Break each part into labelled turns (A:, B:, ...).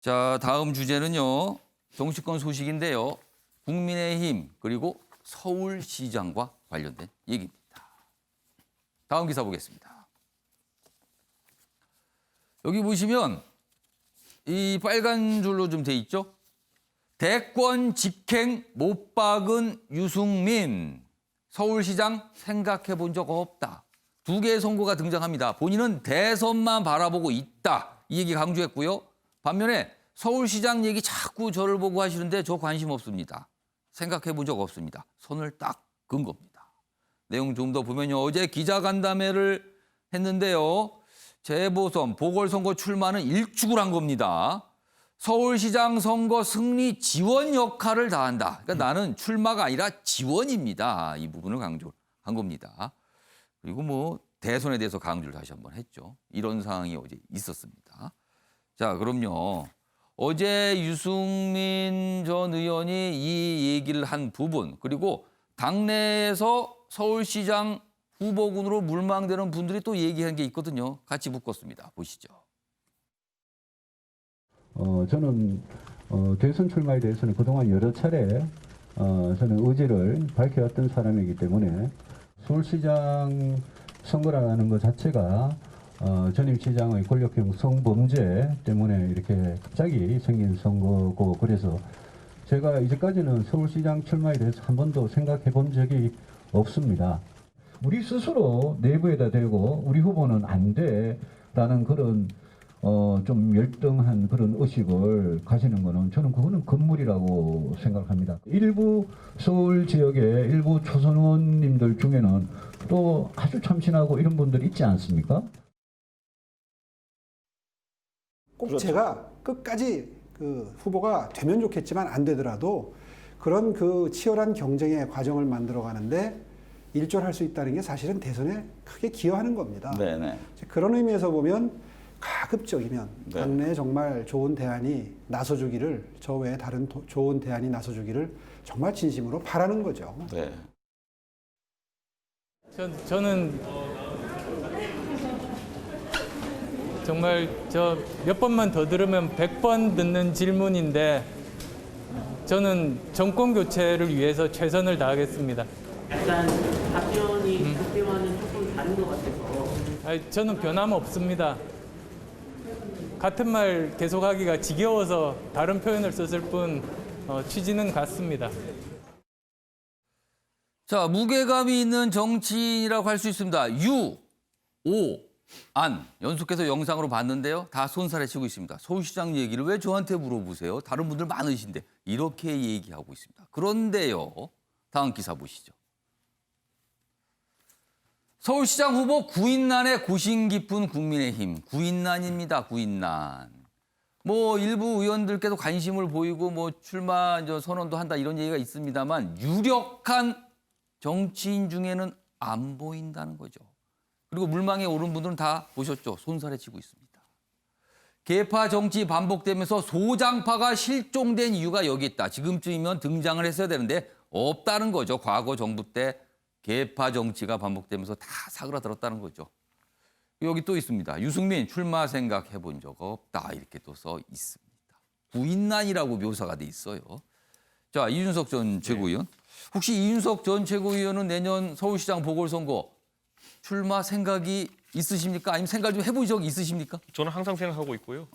A: 자, 다음 주제는요. 정치권 소식인데요. 국민의힘 그리고 서울시장과 관련된 얘기입니다. 다음 기사 보겠습니다. 여기 보시면 이 빨간 줄로 좀 돼 있죠. 대권 직행 못 박은 유승민. 서울시장 생각해 본 적 없다. 두 개의 선거가 등장합니다. 본인은 대선만 바라보고 있다. 이 얘기 강조했고요. 반면에 서울시장 얘기 자꾸 저를 보고 하시는데 저 관심 없습니다. 생각해 본 적 없습니다. 선을 딱 그은 겁니다. 내용 좀 더 보면요. 어제 기자간담회를 했는데요. 재보선, 보궐선거 출마는 일축을 한 겁니다. 서울시장 선거 승리 지원 역할을 다한다. 그러니까 나는 출마가 아니라 지원입니다. 이 부분을 강조한 겁니다. 그리고 뭐 대선에 대해서 강조를 다시 한번 했죠. 이런 상황이 어제 있었습니다. 자, 그럼요. 어제 유승민 전 의원이 이 얘기를 한 부분, 그리고 당내에서 서울시장 후보군으로 물망되는 분들이 또 얘기한 게 있거든요. 같이 묶었습니다. 보시죠.
B: 저는 대선 출마에 대해서는 그동안 여러 차례 저는 의지를 밝혀왔던 사람이기 때문에 서울시장 선거라는 것 자체가 전임 시장의 권력형 성범죄 때문에 이렇게 갑자기 생긴 선거고, 그래서 제가 이제까지는 서울시장 출마에 대해서 한 번도 생각해 본 적이 없습니다. 우리 스스로 내부에다 대고 우리 후보는 안 돼라는 그런 좀 열등한 그런 의식을 가지는 거는 저는 그거는 건물이라고 생각합니다. 일부 서울 지역의 일부 초선 의원님들 중에는 또 아주 참신하고 이런 분들이 있지 않습니까?
C: 꼭
D: 그렇죠.
C: 제가 끝까지 그 후보가 되면 좋겠지만 안 되더라도 그런 그 치열한 경쟁의 과정을 만들어 가는데 일조할 수 있다는 게 사실은 대선에 크게 기여하는 겁니다.
D: 네네.
C: 그런 의미에서 보면 가급적이면
D: 네.
C: 당내에 정말 좋은 대안이 나서주기를, 저 외에 다른 좋은 대안이 나서주기를 정말 진심으로 바라는 거죠.
D: 네.
E: 저는 정말 저 몇 번만 더 들으면 100번 듣는 질문인데 저는 정권 교체를 위해서 최선을 다하겠습니다.
F: 약간 답변이 그때와는 조금 다른 것 같아서.
E: 저는 변함없습니다. 같은 말 계속하기가 지겨워서 다른 표현을 썼을 뿐 취지는 같습니다.
A: 자, 무게감이 있는 정치인이라고 할 수 있습니다. 유, 오, 안 연속해서 영상으로 봤는데요. 다 손살에 치고 있습니다. 서울시장 얘기를 왜 저한테 물어보세요? 다른 분들 많으신데 이렇게 얘기하고 있습니다. 그런데요. 다음 기사 보시죠. 서울시장 후보 구인난에 고심 깊은 국민의힘. 구인난입니다. 구인난. 뭐 일부 의원들께도 관심을 보이고 뭐 출마 선언도 한다 이런 얘기가 있습니다만 유력한 정치인 중에는 안 보인다는 거죠. 그리고 물망에 오른 분들은 다 보셨죠. 손살에 치고 있습니다. 계파 정치 반복되면서 소장파가 실종된 이유가 여기 있다. 지금쯤이면 등장을 했어야 되는데 없다는 거죠. 과거 정부 때 계파 정치가 반복되면서 다 사그라들었다는 거죠. 여기 또 있습니다. 유승민 출마 생각해 본 적 없다. 이렇게 또 써 있습니다. 구인난이라고 묘사가 돼 있어요. 자, 이준석 전 최고위원. 혹시 이준석 전 최고위원은 내년 서울시장 보궐선거 출마 생각이 있으십니까? 아니면 생각 좀 해본 적 있으십니까?
G: 저는 항상 생각하고 있고요.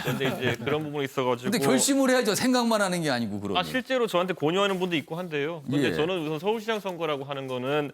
G: 그런데 이제 그런 부분이 있어가지고.
A: 근데 결심을 해야죠. 생각만 하는 게 아니고 그러면.
G: 실제로 저한테 권유하는 분도 있고 한데요. 그런데
A: 예.
G: 저는 우선 서울시장 선거라고 하는 거는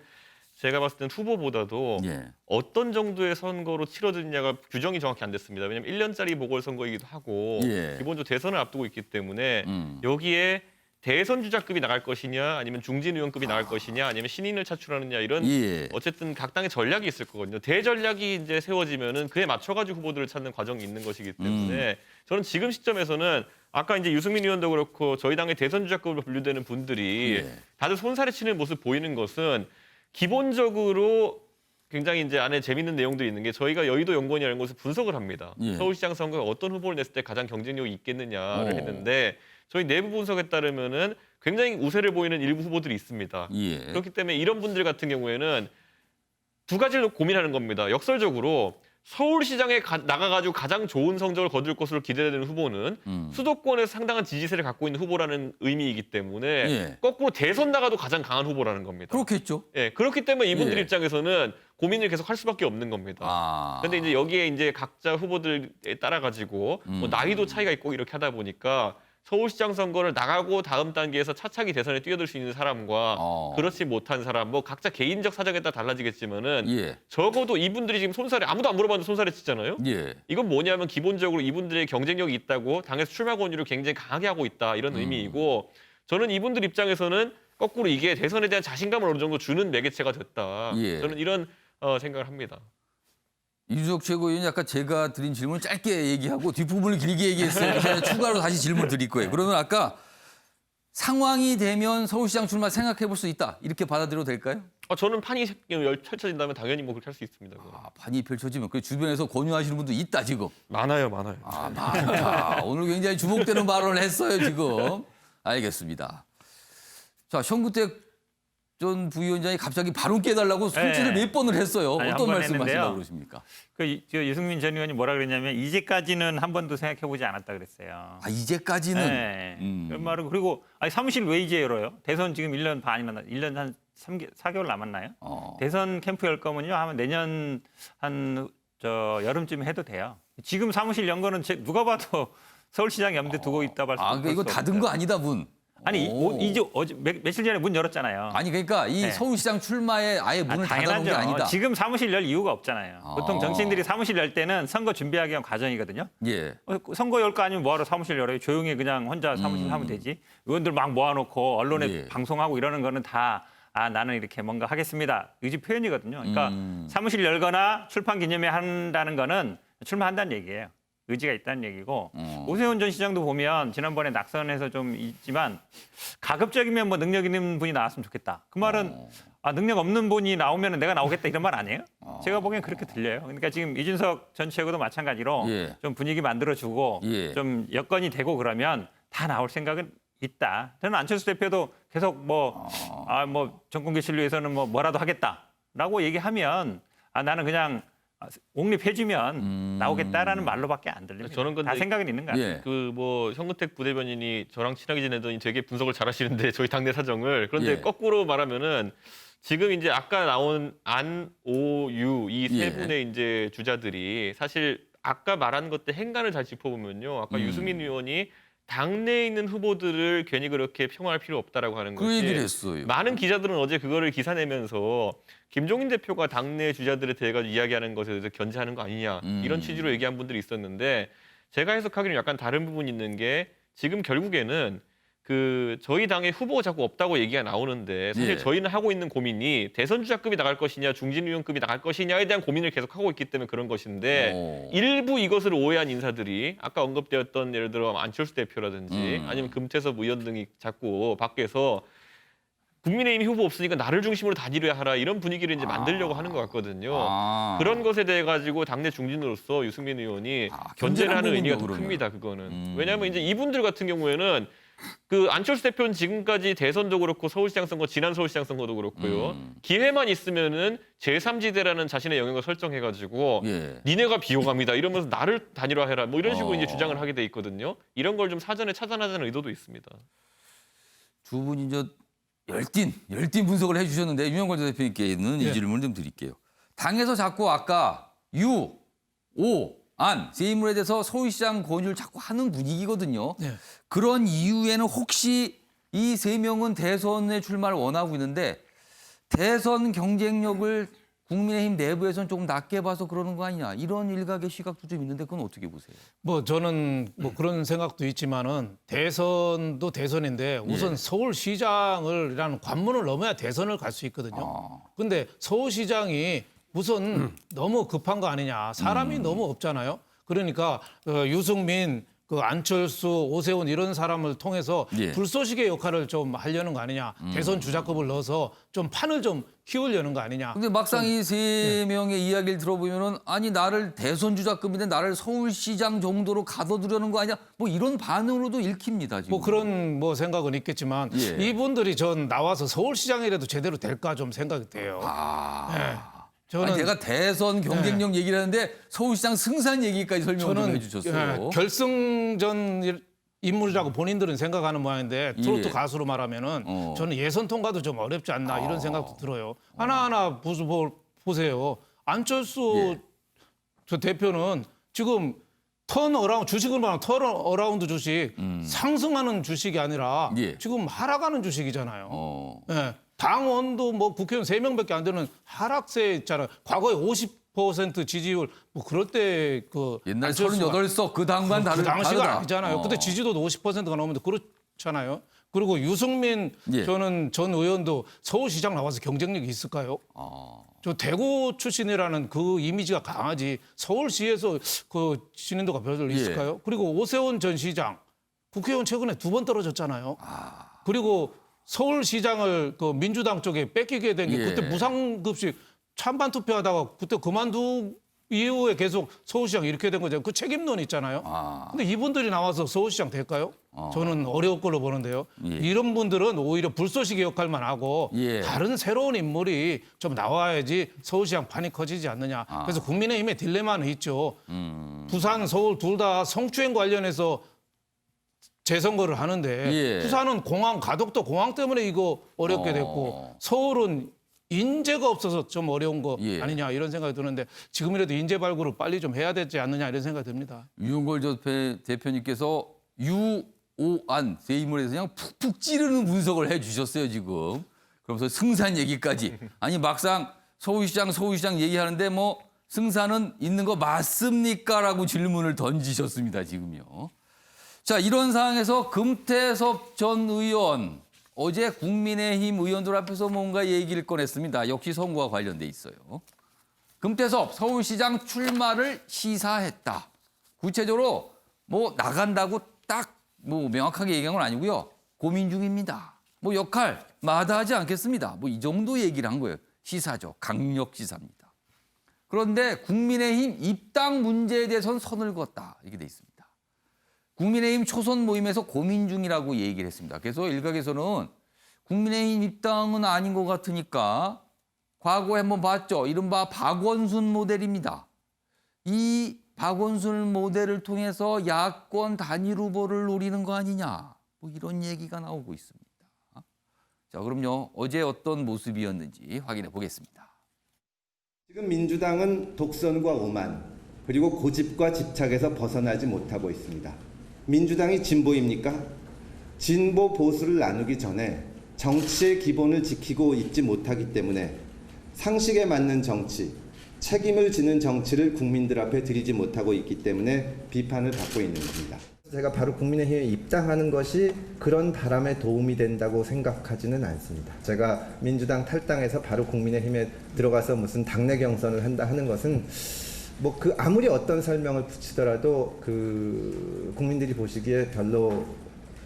G: 제가 봤을 땐 후보보다도
A: 예.
G: 어떤 정도의 선거로 치러지느냐가 규정이 정확히 안 됐습니다. 왜냐하면 1년짜리 보궐선거이기도 하고
A: 예.
G: 기본적으로 대선을 앞두고 있기 때문에
A: 음.
G: 여기에 대선 주자급이 나갈 것이냐 아니면 중진 의원급이 나갈 것이냐 아니면 신인을 차출하느냐 이런
A: 예.
G: 어쨌든 각 당의 전략이 있을 거거든요. 대전략이 이제 세워지면은 그에 맞춰가지고 후보들을 찾는 과정이 있는 것이기 때문에 저는 지금 시점에서는 아까 이제 유승민 의원도 그렇고 저희 당의 대선 주자급으로 분류되는 분들이
A: 예.
G: 다들 손살에 치는 모습 보이는 것은 기본적으로 굉장히 이제 안에 재밌는 내용들이 있는 게 저희가 여의도 연구원이라는 곳을 분석을 합니다.
A: 예.
G: 서울시장 선거에 어떤 후보를 냈을 때 가장 경쟁력이 있겠느냐를
A: 오.
G: 했는데 저희 내부 분석에 따르면은 굉장히 우세를 보이는 일부 후보들이 있습니다.
A: 예.
G: 그렇기 때문에 이런 분들 같은 경우에는 두 가지를 고민하는 겁니다. 역설적으로 서울시장에 나가가지고 가장 좋은 성적을 거둘 것으로 기대되는 후보는 수도권에서 상당한 지지세를 갖고 있는 후보라는 의미이기 때문에
A: 예.
G: 거꾸로 대선 나가도 가장 강한 후보라는 겁니다.
A: 그렇겠죠.
G: 예, 그렇기 때문에 이분들
A: 예.
G: 입장에서는 고민을 계속 할 수밖에 없는 겁니다.
A: 아.
G: 근데 이제 여기에 이제 각자 후보들에 따라 가지고 뭐 나이도 차이가 있고 이렇게 하다 보니까 서울시장 선거를 나가고 다음 단계에서 차차기 대선에 뛰어들 수 있는 사람과 그렇지 못한 사람, 뭐 각자 개인적 사정에 따라 달라지겠지만은
A: 예.
G: 적어도 이분들이 지금 손살에 아무도 안 물어봤는데 손살에 치잖아요.
A: 예.
G: 이건 뭐냐면 기본적으로 이분들의 경쟁력이 있다고 당에서 출마 권유를 굉장히 강하게 하고 있다 이런 의미이고 저는 이분들 입장에서는 거꾸로 이게 대선에 대한 자신감을 어느 정도 주는 매개체가 됐다.
A: 예.
G: 저는 이런 생각을 합니다.
A: 이준석 최고위원이 아까 제가 드린 질문을 짧게 얘기하고 뒷부분을 길게 얘기했어요. 제가 추가로 다시 질문 드릴 거예요. 그러면 아까 상황이 되면 서울시장 출마 생각해 볼 수 있다. 이렇게 받아들여도 될까요?
G: 저는 판이 펼쳐진다면 당연히 뭐 그렇게 할 수 있습니다. 그건.
A: 판이 펼쳐지면 그 주변에서 권유하시는 분도 있다 지금.
G: 많아요.
A: 많다. 오늘 굉장히 주목되는 발언을 했어요 지금. 알겠습니다. 자, 현구택 전 부위원장이 갑자기 발언 깨달라고 손짓을
D: 네.
A: 몇 번을 했어요.
D: 아니,
A: 어떤
D: 한번
A: 말씀하시려고
D: 했는데요.
A: 그러십니까?
D: 저 유승민 전 의원이 뭐라 그랬냐면 이제까지는 한 번도 생각해보지 않았다 그랬어요.
A: 아, 이제까지는.
D: 네. 그런 말은 그리고 아니 사무실 왜 이제 열어요? 대선 지금 1년 반이나 1년 한 4개월 남았나요? 대선 캠프 열 거면요 하면 내년 한 여름쯤에 해도 돼요. 지금 사무실 연 거는 누가 봐도 서울시장 염두에 두고 있다 볼 수 없어요.
A: 그러니까 이거 닫은 거 아니다 문.
D: 아니 이제 어제 며칠 전에 문 열었잖아요.
A: 아니 그러니까 이
D: 네.
A: 서울시장 출마에 아예 문을 닫아놓은 게 아니다.
D: 지금 사무실 열 이유가 없잖아요. 보통 정치인들이 사무실 열 때는 선거 준비하기 위한 과정이거든요.
A: 예.
D: 선거 열 거 아니면 뭐하러 사무실 열어요? 조용히 그냥 혼자 사무실 하면 되지. 의원들 막 모아놓고 언론에
A: 예.
D: 방송하고 이러는 거는 다 나는 이렇게 뭔가 하겠습니다. 의지 표현이거든요. 그러니까 사무실 열거나 출판 기념회 한다는 거는 출마한다는 얘기예요. 의지가 있다는 얘기고 오세훈 전 시장도 보면 지난번에 낙선해서 좀 있지만 가급적이면 뭐 능력 있는 분이 나왔으면 좋겠다. 그 말은 능력 없는 분이 나오면 내가 나오겠다 이런 말 아니에요? 제가 보기엔 그렇게 들려요. 그러니까 지금 이준석 전 최고도 마찬가지로
A: 예.
D: 좀 분위기 만들어주고
A: 예.
D: 좀 여건이 되고 그러면 다 나올 생각은 있다. 저는 안철수 대표도 계속 뭐 정권 개최를 위해서는 뭐라도 하겠다라고 얘기하면 나는 그냥 옹립해주면 나오겠다라는 말로밖에 안 들립니다.
G: 저는 근데
D: 다 생각은 있는 것 같아요.
A: 예.
G: 그 뭐 현근택 부대변인이 저랑 친하게 지내더니 되게 분석을 잘하시는데 저희 당내 사정을 그런데
A: 예.
G: 거꾸로 말하면은 지금 이제 아까 나온 안, 오, 유 이 세
A: 예.
G: 분의 이제 주자들이 사실 아까 말한 것들 행간을 잘 짚어보면요. 아까 유승민 의원이 당내에 있는 후보들을 괜히 그렇게 평할 필요 없다라고 하는
A: 그
G: 것이
A: 얘기를 했어요.
G: 많은 기자들은 어제 그거를 기사 내면서 김종인 대표가 당내 주자들에 대해 가지고 이야기하는 것에 대해서 견제하는 거 아니냐 이런 취지로 얘기한 분들이 있었는데 제가 해석하기는 약간 다른 부분이 있는 게 지금 결국에는 그 저희 당에 후보가 자꾸 없다고 얘기가 나오는데 사실
A: 예.
G: 저희는 하고 있는 고민이 대선 주자급이 나갈 것이냐 중진 의원급이 나갈 것이냐에 대한 고민을 계속 하고 있기 때문에 그런 것인데 일부 이것을 오해한 인사들이 아까 언급되었던 예를 들어 안철수 대표라든지 아니면 금태섭 의원 등이 자꾸 밖에서 국민의힘 후보 없으니까 나를 중심으로 다니려야 하라 이런 분위기를 이제 만들려고 하는 것 같거든요. 그런 것에 대해 가지고 당내 중진으로서 유승민 의원이 견제를 하는 의미가 더 큽니다. 그거는 왜냐하면 이제 이분들 같은 경우에는 그 안철수 대표는 지금까지 대선도 그렇고 서울시장 선거, 지난 서울시장 선거도 그렇고요. 기회만 있으면은 제3지대라는 자신의 영역을 설정해가지고
A: 예.
G: 니네가 비호감이다 이러면서 나를 단일화 해라 뭐 이런 식으로 이제 주장을 하게 돼 있거든요. 이런 걸 좀 사전에 차단하자는 의도도 있습니다.
A: 두 분이 이제 열띤 분석을 해주셨는데 유영걸 대표님께는 이 질문을 좀 드릴게요. 당에서 자꾸 아까 유, 오, 안 세 인물에 대해서 서울시장 권유를 자꾸 하는 분위기거든요.
H: 네.
A: 그런 이유에는 혹시 이 세 명은 대선에 출마를 원하고 있는데 대선 경쟁력을 국민의힘 내부에서는 조금 낮게 봐서 그러는 거 아니냐 이런 일각의 시각도 좀 있는데 그건 어떻게 보세요?
H: 저는 그런 생각도 있지만은 대선도 대선인데 우선 서울시장을이라는 관문을 넘어야 대선을 갈 수 있거든요. 근데 서울시장이 우선 너무 급한 거 아니냐. 사람이 너무 없잖아요. 그러니까 유승민, 안철수, 오세훈 이런 사람을 통해서
A: 예.
H: 불쏘시개 역할을 좀 하려는 거 아니냐. 대선 주자급을 넣어서 좀 판을 좀 키우려는 거 아니냐.
A: 근데 막상 이 세 명의 이야기를 들어보면은 아니 나를 대선 주자급인데 나를 서울시장 정도로 가둬두려는 거 아니야? 뭐 이런 반응으로도 읽힙니다 지금.
H: 그런 생각은 있겠지만
A: 예.
H: 이분들이 전 나와서 서울시장이라도 제대로 될까 좀 생각이 돼요.
A: 아.
H: 저는
A: 아니, 제가 대선 경쟁력 얘기를 하는데 서울시장 승산 얘기까지 설명을 좀 해주셨어요.
H: 결승전 인물이라고 본인들은 생각하는 모양인데 트로트
A: 예.
H: 가수로 말하면은 저는 예선 통과도 좀 어렵지 않나 이런 생각도 들어요. 하나하나 보세요. 안철수
A: 예.
H: 저 대표는 지금 턴어라운드 주식을 말하면 턴어라운드 주식 상승하는 주식이 아니라
A: 예.
H: 지금 하락하는 주식이잖아요.
A: 어.
H: 예. 당원도 뭐 국회의원 3명밖에 안 되는 하락세 있잖아요. 과거에 50% 지지율 뭐 그럴 때 그
A: 옛날
H: 안철수가
A: 38석 그 당과는
H: 그 당시가
A: 다르다.
H: 아니잖아요. 그때 지지도도 50%가 넘는데 그렇잖아요. 그리고 유승민
A: 예.
H: 저는 전 의원도 서울시장 나와서 경쟁력이 있을까요? 저 대구 출신이라는 그 이미지가 강하지 서울시에서 그 신인도가 별로 있을까요? 그리고 오세훈 전 시장 국회의원 최근에 2번 떨어졌잖아요. 그리고 서울시장을 그 민주당 쪽에 뺏기게 된 게
A: 예.
H: 그때 무상급식 찬반 투표하다가 그때 그만두 이후에 계속 서울시장 이렇게 된 거죠. 그 책임론 있잖아요. 근데 이분들이 나와서 서울시장 될까요? 저는 어려울 걸로 보는데요.
A: 예.
H: 이런 분들은 오히려 불쏘시개 역할만 하고
A: 예.
H: 다른 새로운 인물이 좀 나와야지 서울시장 판이 커지지 않느냐. 그래서 국민의힘의 딜레마는 있죠. 부산, 서울 둘 다 성추행 관련해서 재선거를 하는데
A: 예.
H: 부산은 공항 가덕도 공항 때문에 이거 어렵게 됐고 서울은 인재가 없어서 좀 어려운 거
A: 예.
H: 아니냐 이런 생각이 드는데 지금이라도 인재 발굴을 빨리 좀 해야 되지 않느냐 이런 생각이 듭니다.
A: 유용걸 대표님께서 유오안 제 인물에서 그냥 푹푹 찌르는 분석을 해주셨어요 지금. 그러면서 승산 얘기까지. 아니 막상 서울시장 얘기하는데 뭐 승산은 있는 거 맞습니까?라고 질문을 던지셨습니다 지금요. 자, 이런 상황에서 금태섭 전 의원 어제 국민의힘 의원들 앞에서 뭔가 얘기를 꺼냈습니다. 역시 선거와 관련돼 있어요. 금태섭 서울시장 출마를 시사했다. 구체적으로 뭐 나간다고 딱 뭐 명확하게 얘기한 건 아니고요. 고민 중입니다. 뭐 역할 마다하지 않겠습니다. 뭐 이 정도 얘기를 한 거예요. 시사죠. 강력 시사입니다. 그런데 국민의힘 입당 문제에 대해서는 선을 그었다. 이렇게 돼 있습니다. 국민의힘 초선 모임에서 고민 중이라고 얘기를 했습니다. 그래서 일각에서는 국민의힘 입당은 아닌 것 같으니까 과거에 한번 봤죠. 이른바 박원순 모델입니다. 이 박원순 모델을 통해서 야권 단일 후보를 노리는 거 아니냐. 뭐 이런 얘기가 나오고 있습니다. 자, 그럼요. 어제 어떤 모습이었는지 확인해 보겠습니다.
I: 지금 민주당은 독선과 오만 그리고 고집과 집착에서 벗어나지 못하고 있습니다. 민주당이 진보입니까? 진보 보수를 나누기 전에 정치의 기본을 지키고 있지 못하기 때문에 상식에 맞는 정치, 책임을 지는 정치를 국민들 앞에 드리지 못하고 있기 때문에 비판을 받고 있는 겁니다. 제가 바로 국민의힘에 입당하는 것이 그런 바람에 도움이 된다고 생각하지는 않습니다. 제가 민주당 탈당해서 바로 국민의힘에 들어가서 무슨 당내 경선을 한다 하는 것은 뭐 그 아무리 어떤 설명을 붙이더라도 그 국민들이 보시기에 별로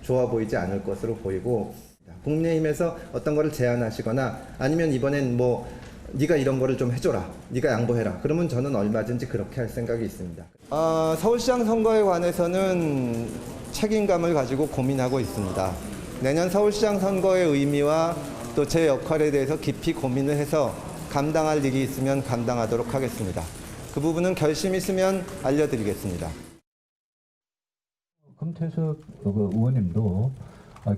I: 좋아 보이지 않을 것으로 보이고 국민의힘에서 어떤 거를 제안하시거나 아니면 이번엔 뭐 네가 이런 거를 좀 해줘라, 네가 양보해라. 그러면 저는 얼마든지 그렇게 할 생각이 있습니다. 서울시장 선거에 관해서는 책임감을 가지고 고민하고 있습니다. 내년 서울시장 선거의 의미와 또 제 역할에 대해서 깊이 고민을 해서 감당할 일이 있으면 감당하도록 하겠습니다. 그 부분은 결심 있으면 알려드리겠습니다.
B: 금태섭 의원님도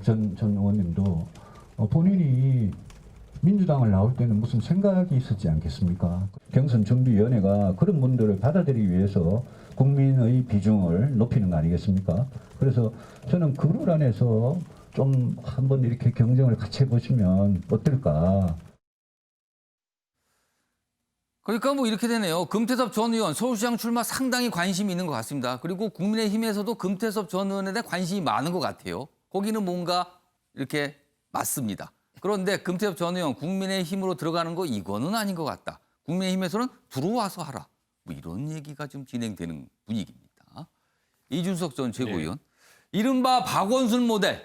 B: 전 의원님도 본인이 민주당을 나올 때는 무슨 생각이 있었지 않겠습니까? 경선 준비위원회가 그런 분들을 받아들이기 위해서 국민의 비중을 높이는 거 아니겠습니까? 그래서 저는 그 룰 안에서 좀 한번 이렇게 경쟁을 같이 해보시면 어떨까?
A: 그러니까 뭐 이렇게 되네요. 금태섭 전 의원 서울시장 출마 상당히 관심이 있는 것 같습니다. 그리고 국민의힘에서도 금태섭 전 의원에 대해 관심이 많은 것 같아요. 거기는 뭔가 이렇게 맞습니다. 그런데 금태섭 전 의원 국민의힘으로 들어가는 거 이거는 아닌 것 같다. 국민의힘에서는 들어와서 하라. 뭐 이런 얘기가 좀 진행되는 분위기입니다. 이준석 전 최고위원. 이른바 박원순 모델.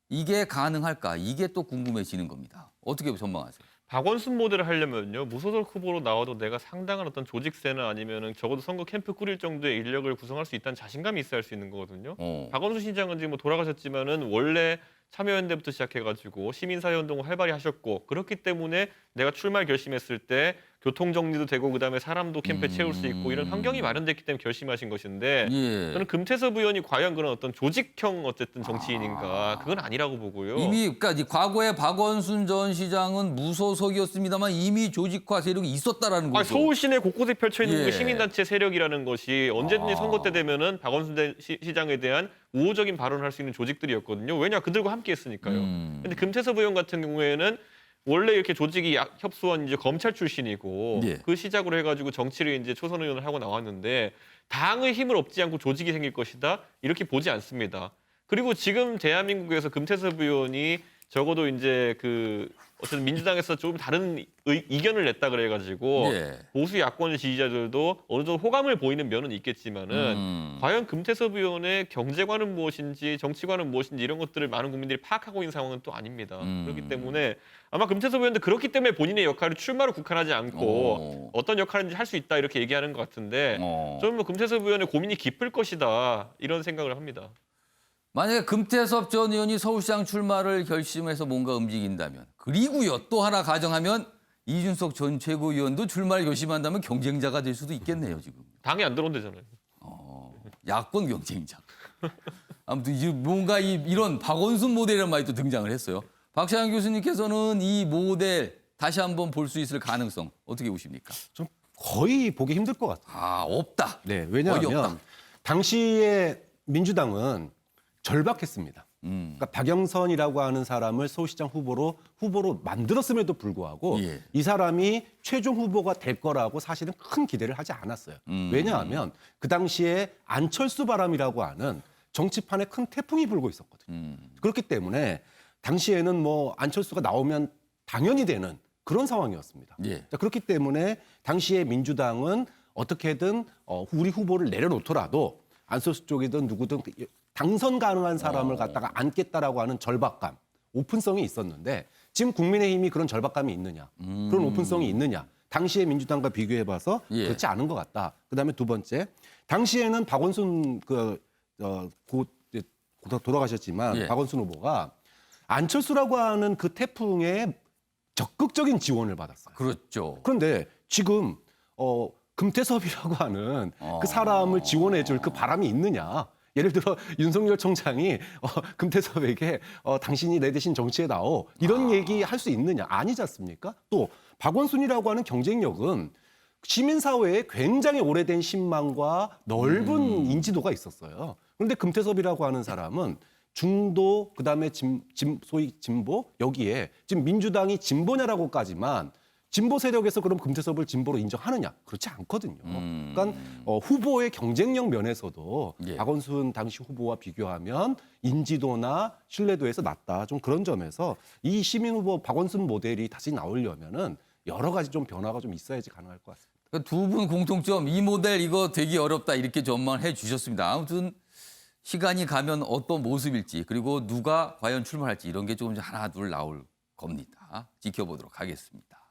A: 이게 가능할까? 이게 또 궁금해지는 겁니다. 어떻게 전망하세요?
G: 박원순 모델을 하려면요 무소속 후보로 나와도 내가 상당한 어떤 조직세나 아니면은 적어도 선거 캠프 꾸릴 정도의 인력을 구성할 수 있다는 자신감이 있어야 할 수 있는 거거든요. 박원순 시장은 지금 뭐 돌아가셨지만은 원래 참여연대부터 시작해가지고 시민사회 운동을 활발히 하셨고 그렇기 때문에 내가 출마를 결심했을 때 교통 정리도 되고 그다음에 사람도 캠프에 채울 수 있고 이런 환경이 마련됐기 때문에 결심하신 것인데
A: 예.
G: 저는 금태섭 의원이 과연 그런 어떤 조직형 어쨌든 정치인인가 그건 아니라고 보고요.
A: 이미 그러니까 이 과거에 박원순 전 시장은 무소속이었습니다만 이미 조직화 세력이 있었다라는 거죠.
G: 서울 시내 곳곳에 펼쳐 있는
A: 예.
G: 그 시민단체 세력이라는 것이 언제든지 선거 때 되면은 박원순 시장에 대한 우호적인 발언을 할 수 있는 조직들이었거든요. 왜냐 그들과 함께 했으니까요. 근데 금태섭 의원 같은 경우에는 원래 이렇게 조직이 협소한 이제 검찰 출신이고
A: 예.
G: 그 시작으로 해가지고 정치를 이제 초선 의원을 하고 나왔는데 당의 힘을 얻지 않고 조직이 생길 것이다 이렇게 보지 않습니다. 그리고 지금 대한민국에서 금태섭 의원이 적어도 이제 그 어쨌든 민주당에서 좀 다른 이견을 냈다 그래가지고
A: 예.
G: 보수 야권 지지자들도 어느 정도 호감을 보이는 면은 있겠지만은 과연 금태섭 의원의 경제관은 무엇인지 정치관은 무엇인지 이런 것들을 많은 국민들이 파악하고 있는 상황은 또 아닙니다. 그렇기 때문에 아마 금태섭 의원도 그렇기 때문에 본인의 역할을 출마로 국한하지 않고 어떤 역할인지 할 수 있다 이렇게 얘기하는 것 같은데 저는 뭐 금태섭 의원의 고민이 깊을 것이다 이런 생각을 합니다.
A: 만약에 금태섭 전 의원이 서울시장 출마를 결심해서 뭔가 움직인다면 그리고요 또 하나 가정하면 이준석 전 최고위원도 출마를 결심한다면 경쟁자가 될 수도 있겠네요 지금.
G: 당이 안 들어온대잖아요.
A: 야권 경쟁자. 아무튼 이제 뭔가 이런 박원순 모델이라는 말이 또 등장을 했어요. 박찬영 교수님께서는 이 모델 다시 한번 볼 수 있을 가능성 어떻게 보십니까?
J: 좀 거의 보기 힘들 것 같아요.
A: 아 없다.
J: 네,
A: 거의
J: 왜냐하면
A: 없다.
J: 당시에 민주당은 절박했습니다. 그러니까 박영선이라고 하는 사람을 서울시장 후보로 만들었음에도 불구하고
A: 예.
J: 이 사람이 최종 후보가 될 거라고 사실은 큰 기대를 하지 않았어요. 왜냐하면 그 당시에 안철수 바람이라고 하는 정치판에 큰 태풍이 불고 있었거든요. 그렇기 때문에 당시에는 뭐 안철수가 나오면 당연히 되는 그런 상황이었습니다.
A: 예.
J: 자, 그렇기 때문에 당시에 민주당은 어떻게든 우리 후보를 내려놓더라도 안철수 쪽이든 누구든 당선 가능한 사람을 갖다가 안겠다라고 하는 절박감, 오픈성이 있었는데 지금 국민의힘이 그런 절박감이 있느냐, 그런 오픈성이 있느냐. 당시에 민주당과 비교해봐서
A: 예.
J: 그렇지 않은 것 같다. 그다음에 두 번째, 당시에는 박원순 돌아가셨지만
A: 예.
J: 박원순 후보가 안철수라고 하는 그 태풍에 적극적인 지원을 받았어요.
A: 그렇죠.
J: 그런데 지금 금태섭이라고 하는 그 사람을 지원해줄 그 바람이 있느냐? 예를 들어 윤석열 총장이 금태섭에게 당신이 내 대신 정치에 나오 이런 얘기 할 수 있느냐? 아니지 않습니까? 또 박원순이라고 하는 경쟁력은 시민사회에 굉장히 오래된 신망과 넓은 인지도가 있었어요. 그런데 금태섭이라고 하는 사람은 중도 그다음에 소위 진보 여기에 지금 민주당이 진보냐라고까지만 진보 세력에서 그럼 금태섭을 진보로 인정하느냐? 그렇지 않거든요. 그러니까 후보의 경쟁력 면에서도
A: 예.
J: 박원순 당시 후보와 비교하면 인지도나 신뢰도에서 낮다. 좀 그런 점에서 이 시민 후보 박원순 모델이 다시 나오려면은 여러 가지 좀 변화가 좀 있어야지 가능할 것 같습니다.
A: 두 분 공통점 이 모델 이거 되기 어렵다 이렇게 전망해 주셨습니다. 아무튼 시간이 가면 어떤 모습일지 그리고 누가 과연 출마할지 이런 게 조금 하나 둘 나올 겁니다. 지켜보도록 하겠습니다.